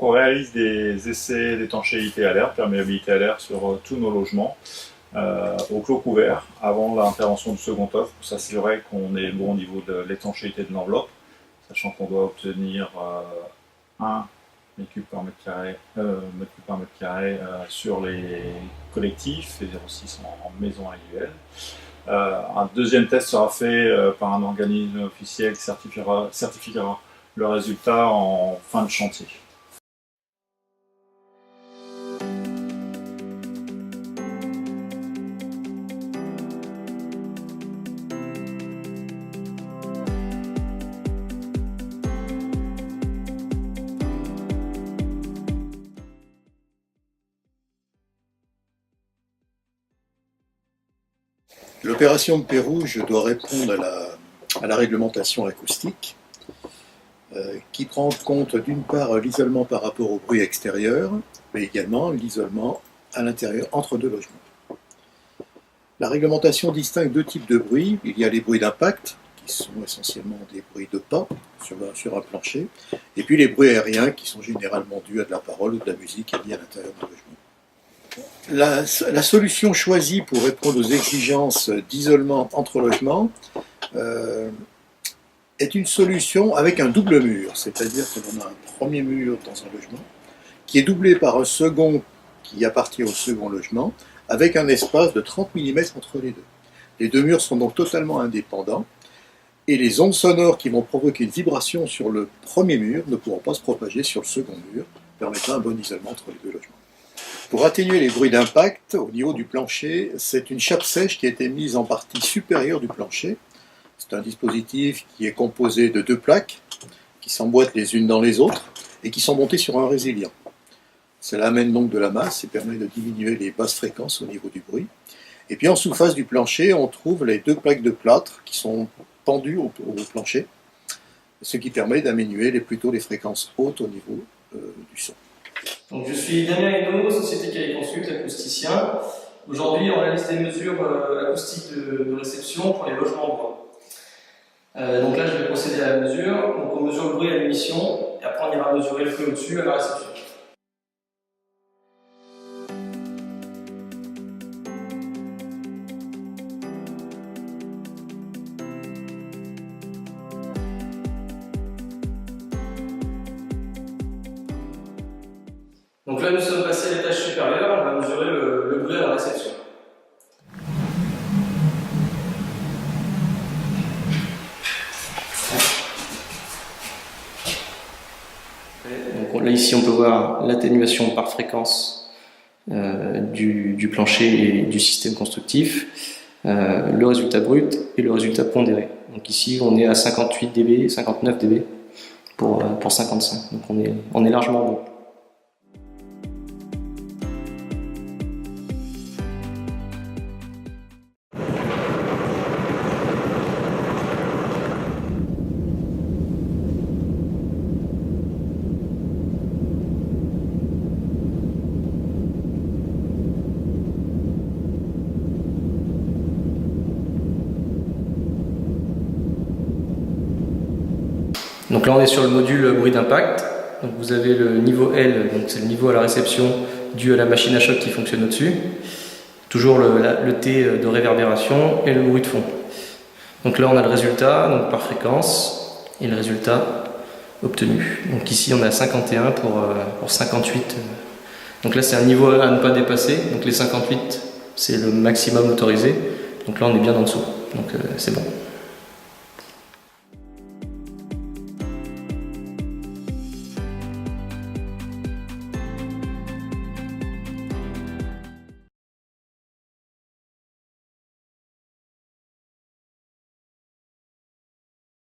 on réalise des essais d'étanchéité à l'air, perméabilité à l'air sur tous nos logements au clos couvert avant l'intervention du second offre pour s'assurer qu'on est bon au niveau de l'étanchéité de l'enveloppe, sachant qu'on doit obtenir 1 mètre cube par mètre carré sur les collectifs et 0,6 en maison individuelle. Un deuxième test sera fait par un organisme officiel qui certifiera le résultat en fin de chantier. L'opération P-Rouge doit répondre à la réglementation acoustique qui prend en compte d'une part l'isolement par rapport au bruit extérieur, mais également l'isolement à l'intérieur entre deux logements. La réglementation distingue deux types de bruits. Il y a les bruits d'impact, qui sont essentiellement des bruits de pas sur un plancher, et puis les bruits aériens, qui sont généralement dus à de la parole ou de la musique liée à l'intérieur du logement. La solution choisie pour répondre aux exigences d'isolement entre logements est une solution avec un double mur, c'est-à-dire que l'on a un premier mur dans un logement qui est doublé par un second qui appartient au second logement avec un espace de 30 mm entre les deux. Les deux murs sont donc totalement indépendants et les ondes sonores qui vont provoquer une vibration sur le premier mur ne pourront pas se propager sur le second mur, permettant un bon isolement entre les deux logements. Pour atténuer les bruits d'impact au niveau du plancher, c'est une chape sèche qui a été mise en partie supérieure du plancher. C'est un dispositif qui est composé de deux plaques qui s'emboîtent les unes dans les autres et qui sont montées sur un résilient. Cela amène donc de la masse et permet de diminuer les basses fréquences au niveau du bruit. Et puis en sous-face du plancher, on trouve les deux plaques de plâtre qui sont pendues au plancher, ce qui permet d'amenuiser plutôt les fréquences hautes au niveau du son. Donc, je suis Damien Hainaut, société Calais Consult, acousticien. Aujourd'hui, on réalise des mesures acoustiques de réception pour les logements en bois. Donc là, je vais procéder à la mesure. Donc, on mesure le bruit à l'émission, et après, on ira mesurer le flux au-dessus à la réception. Donc là, nous sommes passés à l'étage supérieur, on va mesurer le bruit à la réception. Donc là, ici, on peut voir l'atténuation par fréquence du plancher et du système constructif, le résultat brut et le résultat pondéré. Donc ici, on est à 58 dB, 59 dB pour 55. Donc on est largement bon. Donc là on est sur le module bruit d'impact. Donc vous avez le niveau L, donc c'est le niveau à la réception dû à la machine à choc qui fonctionne au-dessus. Toujours le T de réverbération et le bruit de fond. Donc là on a le résultat donc par fréquence et le résultat obtenu. Donc ici on a 51 pour 58. Donc là c'est un niveau à ne pas dépasser. Donc les 58 c'est le maximum autorisé. Donc là on est bien en dessous. Donc c'est bon.